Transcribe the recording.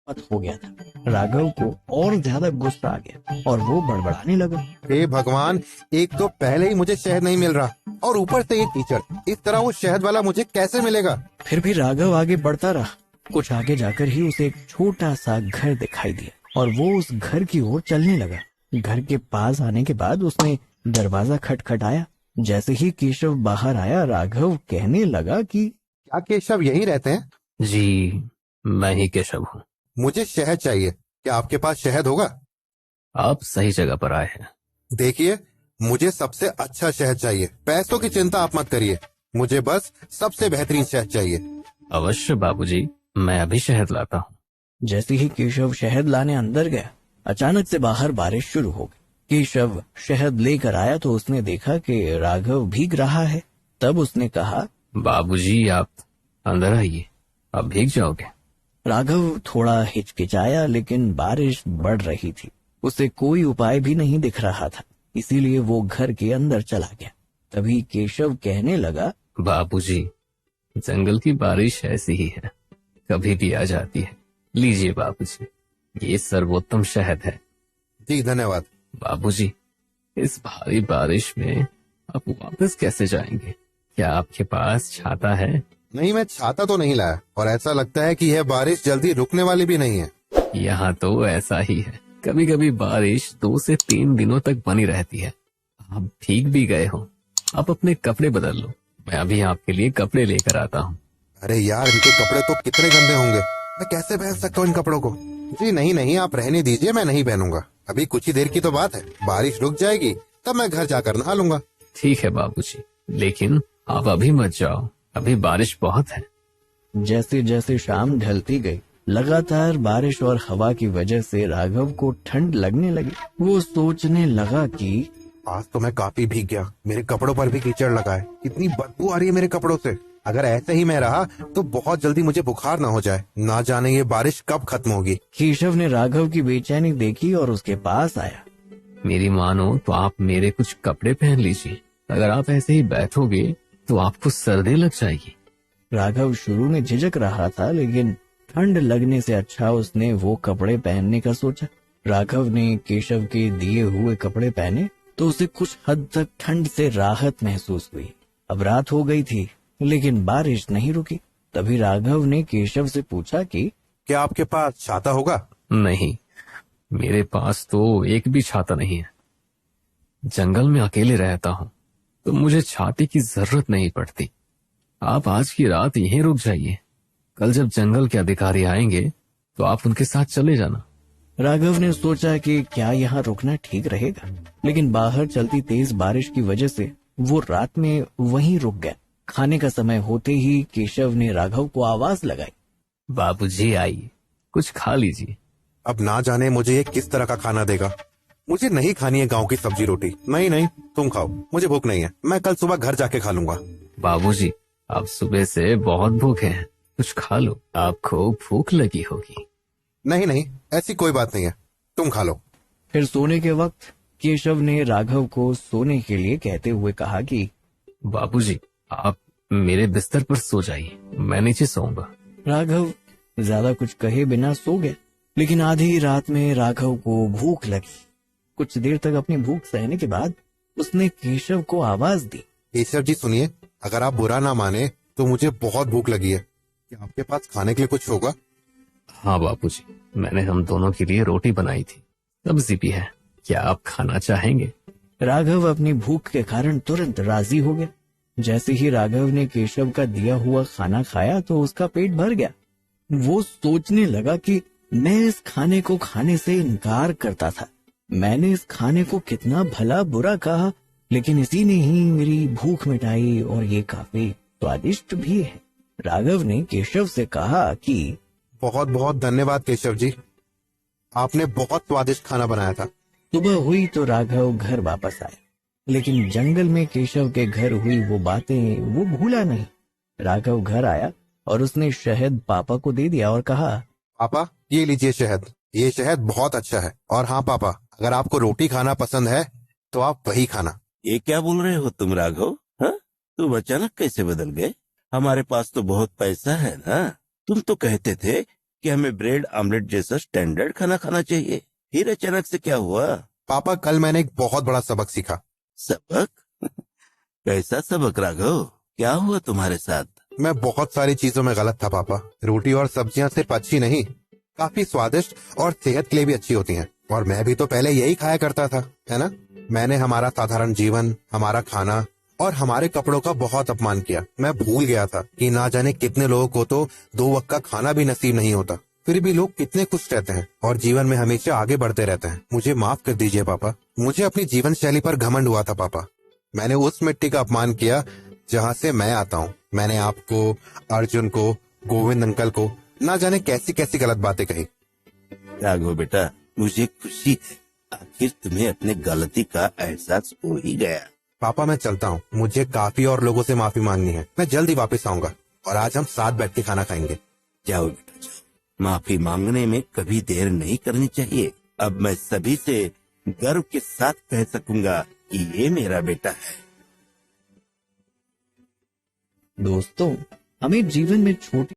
मत हो गया था। राघव को और ज्यादा गुस्सा आ गया और वो बड़बड़ाने लगा। हे भगवान, एक तो पहले ही मुझे शहद नहीं मिल रहा और ऊपर से ये टीचर। इस तरह वो शहद वाला मुझे कैसे मिलेगा? फिर भी राघव आगे बढ़ता रहा। कुछ आगे जाकर ही उसे एक छोटा सा घर दिखाई दिया और वो उस घर की ओर चलने लगा। घर के पास आने के बाद उसने दरवाजा खटखटाया। जैसे ही केशव बाहर आया, राघव कहने लगा कि क्या केशव यहीं रहते हैं? जी, मैं ही केशव हूँ। मुझे शहद चाहिए। क्या आपके पास शहद होगा? आप सही जगह पर आए हैं। देखिए, मुझे सबसे अच्छा शहद चाहिए। पैसों की चिंता आप मत करिए, मुझे बस सबसे बेहतरीन शहद चाहिए। अवश्य बाबूजी, मैं अभी शहद लाता हूँ। जैसे ही केशव शहद लाने अंदर गया, अचानक से बाहर बारिश शुरू हो गई। केशव शहद लेकर आया तो उसने देखा कि राघव भीग रहा है। तब उसने कहा, बाबूजी आप अंदर आइए, आप भीग जाओगे। राघव थोड़ा हिचकिचाया, लेकिन बारिश बढ़ रही थी। उसे कोई उपाय भी नहीं दिख रहा था, इसीलिए वो घर के अंदर चला गया। तभी केशव कहने लगा, बाबूजी, जंगल की बारिश ऐसी ही है, कभी भी आ जाती है। लीजिए बाबूजी, ये सर्वोत्तम शहद है। जी धन्यवाद। बाबूजी, इस भारी बारिश में आप वापस कैसे जाएंगे? क्या आपके पास छाता है? नहीं, मैं छाता तो नहीं लाया और ऐसा लगता है कि यह बारिश जल्दी रुकने वाली भी नहीं है। यहाँ तो ऐसा ही है, कभी कभी बारिश 2 से 3 दिनों तक बनी रहती है। आप भीग भी गए हो, आप अपने कपड़े बदल लो, मैं अभी आपके लिए कपड़े लेकर आता हूँ। अरे यार, इनके कपड़े तो कितने गंदे होंगे, मैं कैसे पहन सकता हूँ इन कपड़ों को? जी नहीं नहीं, आप रहने दीजिए, मैं नहीं पहनूंगा। अभी कुछ ही देर की तो बात है, बारिश रुक जाएगी तब मैं घर जाकर नहा लूंगा। ठीक है बाबूजी, लेकिन आप अभी मत जाओ, अभी बारिश बहुत है। जैसे जैसे शाम ढलती गई, लगातार बारिश और हवा की वजह से राघव को ठंड लगने लगी। वो सोचने लगा कि आज तो मैं काफी भीग गया, मेरे कपड़ों पर भी कीचड़ लगा है, कितनी बदबू आ रही है मेरे कपड़ों से। अगर ऐसे ही मैं रहा तो बहुत जल्दी मुझे बुखार ना हो जाए। ना जाने ये बारिश कब खत्म होगी। केशव ने राघव की बेचैनी देखी और उसके पास आया। मेरी मानो तो आप मेरे कुछ कपड़े पहन लीजिए, अगर आप ऐसे ही बैठोगे तो आपको सर्दी लग जाएगी। राघव शुरू में झिझक रहा था, लेकिन ठंड लगने से अच्छा उसने वो कपड़े पहनने का सोचा। राघव ने केशव के दिए हुए कपड़े पहने तो उसे कुछ हद तक ठंड से राहत महसूस हुई। अब रात हो गई थी, लेकिन बारिश नहीं रुकी। तभी राघव ने केशव से पूछा कि क्या आपके पास छाता होगा? नहीं, मेरे पास तो एक भी छाता नहीं है। जंगल में अकेले रहता हूँ तो मुझे छाते की जरूरत नहीं पड़ती। आप आज की रात यहीं रुक जाइए, कल जब जंगल के अधिकारी आएंगे तो आप उनके साथ चले जाना। राघव ने सोचा कि क्या यहाँ रुकना ठीक रहेगा, लेकिन बाहर चलती तेज बारिश की वजह से वो रात में वहीं रुक गया। खाने का समय होते ही केशव ने राघव को आवाज लगाई, बाबूजी आइए, कुछ खा लीजिए। अब ना जाने मुझे ये किस तरह का खाना देगा। मुझे नहीं खानी है गांव की सब्जी रोटी। नहीं नहीं, तुम खाओ, मुझे भूख नहीं है, मैं कल सुबह घर जाके खा लूंगा। बाबूजी, आप सुबह से बहुत भूखे हैं, कुछ खा लो, आपको भूख लगी होगी। नहीं नहीं, ऐसी कोई बात नहीं है, तुम खा लो। फिर सोने के वक्त केशव ने राघव को सोने के लिए कहते हुए कहा कि बाबूजी, आप मेरे बिस्तर पर सो जाइए, मैं नीचे सोऊंगा। राघव ज्यादा कुछ कहे बिना सो गया। लेकिन आधी रात में राघव को भूख लगी। कुछ देर तक अपनी भूख सहने के बाद उसने केशव को आवाज दी, केशव जी सुनिए, अगर आप बुरा ना माने तो मुझे बहुत भूख लगी है। क्या आपके पास खाने के लिए कुछ होगा? हाँ बाबूजी, मैंने हम दोनों के लिए रोटी बनाई थी, सब्जी भी है, क्या आप खाना चाहेंगे? राघव अपनी भूख के कारण तुरंत राजी हो गया। जैसे ही राघव ने केशव का दिया हुआ खाना खाया तो उसका पेट भर गया। वो सोचने लगा कि मैं इस खाने को खाने से इनकार करता था। मैंने इस खाने को कितना भला बुरा कहा, लेकिन इसी ने ही मेरी भूख मिटाई और ये काफी स्वादिष्ट भी है। राघव ने केशव से कहा कि बहुत बहुत धन्यवाद केशव जी, आपने बहुत स्वादिष्ट खाना बनाया था। सुबह हुई तो राघव घर वापस आया, लेकिन जंगल में केशव के घर हुई वो बातें वो भूला नहीं। राघव घर आया और उसने शहद पापा को दे दिया और कहा, पापा ये लीजिए शहद, ये शहद बहुत अच्छा है। और हाँ पापा, अगर आपको रोटी खाना पसंद है तो आप वही खाना। ये क्या बोल रहे हो तुम राघव? हाँ, तुम अचानक कैसे बदल गए? हमारे पास तो बहुत पैसा है ना। तुम तो कहते थे कि हमें ब्रेड ऑमलेट जैसा स्टैंडर्ड खाना खाना चाहिए। फिर अचानक से क्या हुआ? पापा कल मैंने एक बहुत बड़ा सबक सीखा। सबक? कैसा सबक राघव? क्या हुआ तुम्हारे साथ? मैं बहुत सारी चीजों में गलत था पापा। रोटी और सब्जियां सिर्फ अच्छी नहीं, काफी स्वादिष्ट और सेहत के लिए भी अच्छी होती हैं। और मैं भी तो पहले यही खाया करता था, है ना? मैंने हमारा साधारण जीवन, हमारा खाना और हमारे कपड़ों का बहुत अपमान किया। मैं भूल गया था कि ना जाने कितने लोगों को तो 2 वक्त का खाना भी नसीब नहीं होता, फिर भी लोग कितने खुश रहते हैं और जीवन में हमेशा आगे बढ़ते रहते हैं। मुझे माफ कर दीजिए पापा, मुझे अपनी जीवन शैली पर घमंड हुआ था पापा। मैंने उस मिट्टी का अपमान किया जहाँ से मैं आता हूँ। मैंने आपको, अर्जुन को, गोविंद अंकल को ना जाने कैसी कैसी गलत बातें कही। राघव बेटा, मुझे खुशी है आखिर तुम्हें अपने गलती का एहसास हो ही गया। पापा मैं चलता हूँ, मुझे काफी और लोगों से माफी मांगनी है। मैं जल्द ही वापस आऊंगा और आज हम साथ बैठ के खाना खाएंगे। जाओ बेटा जाओ, माफी मांगने में कभी देर नहीं करनी चाहिए। अब मैं सभी से गर्व के साथ कह सकूंगा कि ये मेरा बेटा है। दोस्तों, हमें जीवन में छोटी